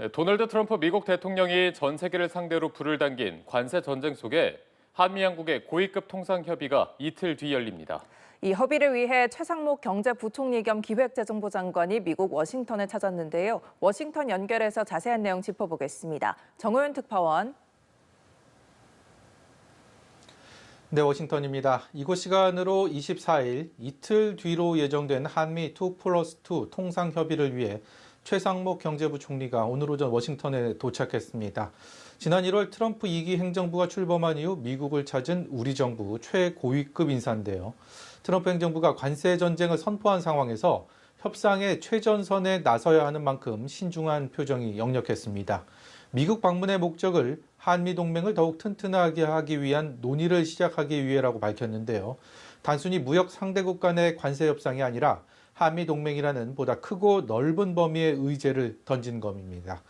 네, 도널드 트럼프 미국 대통령이 전 세계를 상대로 불을 당긴 관세 전쟁 속에 한미 양국의 고위급 통상 협의가 이틀 뒤 열립니다. 이 협의를 위해 최상목 경제부총리 겸 기획재정부 장관이 미국 워싱턴에 찾았는데요. 워싱턴 연결해서 자세한 내용 짚어보겠습니다. 정호윤 특파원. 네, 워싱턴입니다. 이곳 시간으로 24일 이틀 뒤로 예정된 한미 2+2 통상 협의를 위해 최상목 경제부총리가 오늘 오전 워싱턴에 도착했습니다. 지난 1월 트럼프 2기 행정부가 출범한 이후 미국을 찾은 우리 정부 최고위급 인사인데요. 트럼프 행정부가 관세 전쟁을 선포한 상황에서 협상의 최전선에 나서야 하는 만큼 신중한 표정이 역력했습니다. 미국 방문의 목적을 한미 동맹을 더욱 튼튼하게 하기 위한 논의를 시작하기 위해라고 밝혔는데요. 단순히 무역 상대국 간의 관세 협상이 아니라 한미 동맹이라는 보다 크고 넓은 범위의 의제를 던진 겁니다.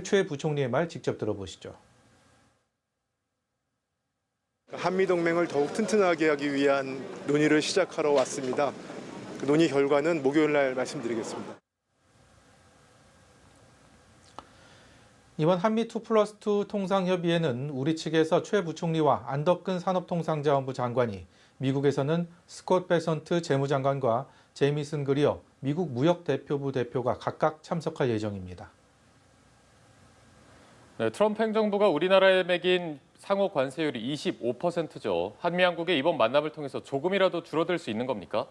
최 부총리의 말 직접 들어보시죠. 한미 동맹을 더욱 튼튼하게 하기 위한 논의를 시작하러 왔습니다. 그 논의 결과는 목요일 날 말씀드리겠습니다. 이번 한미 2+2 통상협의회는 우리 측에서 최 부총리와 안덕근 산업통상자원부 장관이, 미국에서는 스콧 베선트 재무장관과 제이미슨 그리어 미국 무역대표부 대표가 각각 참석할 예정입니다. 네, 트럼프 행정부가 우리나라에 매긴 상호 관세율이 25%죠. 한미 양국의 이번 만남을 통해서 조금이라도 줄어들 수 있는 겁니까?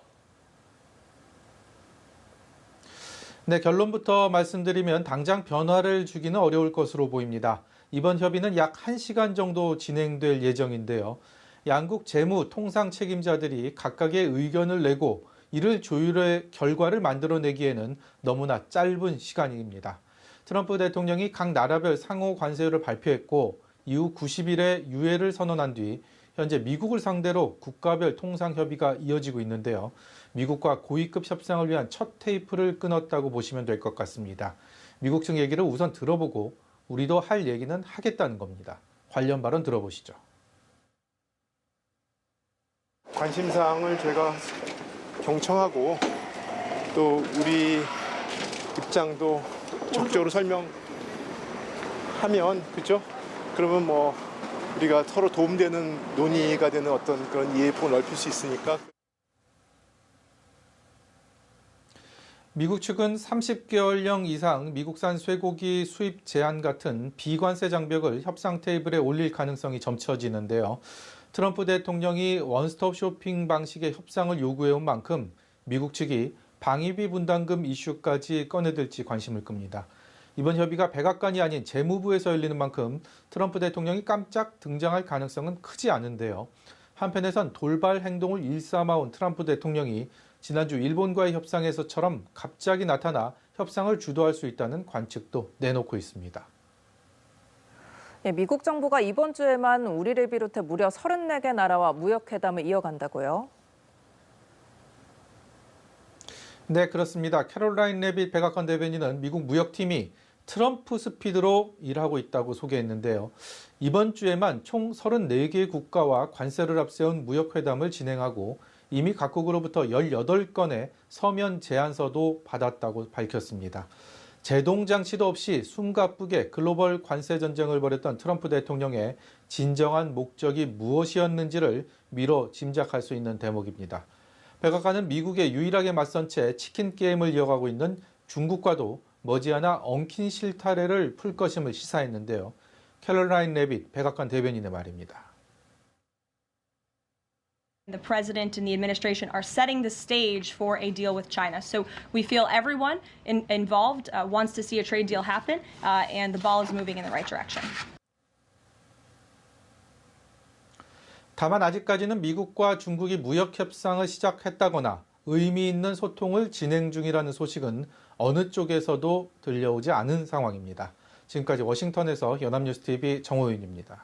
네, 결론부터 말씀드리면 당장 변화를 주기는 어려울 것으로 보입니다. 이번 협의는 약 1시간 정도 진행될 예정인데요. 양국 재무 통상 책임자들이 각각의 의견을 내고 이를 조율의 결과를 만들어내기에는 너무나 짧은 시간입니다. 트럼프 대통령이 각 나라별 상호 관세율을 발표했고 이후 90일에 유예를 선언한 뒤 현재 미국을 상대로 국가별 통상 협의가 이어지고 있는데요. 미국과 고위급 협상을 위한 첫 테이프를 끊었다고 보시면 될 것 같습니다. 미국 측 얘기를 우선 들어보고 우리도 할 얘기는 하겠다는 겁니다. 관련 발언 들어보시죠. 관심사항을 제가 경청하고 또 우리 입장도 적극적으로 설명하면, 그죠? 그러면 뭐 우리가 서로 도움되는 논의가 되는 어떤 그런 이해폭을 넓힐 수 있으니까. 미국 측은 30개월령 이상 미국산 쇠고기 수입 제한 같은 비관세 장벽을 협상 테이블에 올릴 가능성이 점쳐지는데요. 트럼프 대통령이 원스톱 쇼핑 방식의 협상을 요구해온 만큼 미국 측이 방위비 분담금 이슈까지 꺼내들지 관심을 끕니다. 이번 협의가 백악관이 아닌 재무부에서 열리는 만큼 트럼프 대통령이 깜짝 등장할 가능성은 크지 않은데요. 한편에선 돌발 행동을 일삼아온 트럼프 대통령이 지난주 일본과의 협상에서처럼 갑자기 나타나 협상을 주도할 수 있다는 관측도 내놓고 있습니다. 네, 미국 정부가 이번 주에만 우리를 비롯해 무려 34개 나라와 무역회담을 이어간다고요? 네, 그렇습니다. 캐롤라인 레빗 백악관 대변인은 미국 무역팀이 트럼프 스피드로 일하고 있다고 소개했는데요. 이번 주에만 총 34개 국가와 관세를 앞세운 무역회담을 진행하고 이미 각국으로부터 18건의 서면 제안서도 받았다고 밝혔습니다. 제동장치도 없이 숨가쁘게 글로벌 관세 전쟁을 벌였던 트럼프 대통령의 진정한 목적이 무엇이었는지를 미뤄 짐작할 수 있는 대목입니다. 백악관은 미국에 유일하게 맞선 채 치킨 게임을 이어가고 있는 중국과도 머지않아 엉킨 실타래를 풀 것임을 시사했는데요. 캐롤라인 레빗 백악관 대변인의 말입니다. The president and the administration are setting the stage for a deal with China. So we feel everyone involved wants to see a trade deal happen, and the ball is moving in the right direction. 다만 아직까지는 미국과 중국이 무역 협상을 시작했다거나 의미 있는 소통을 진행 중이라는 소식은 어느 쪽에서도 들려오지 않은 상황입니다. 지금까지 워싱턴에서 연합뉴스TV 정호윤입니다.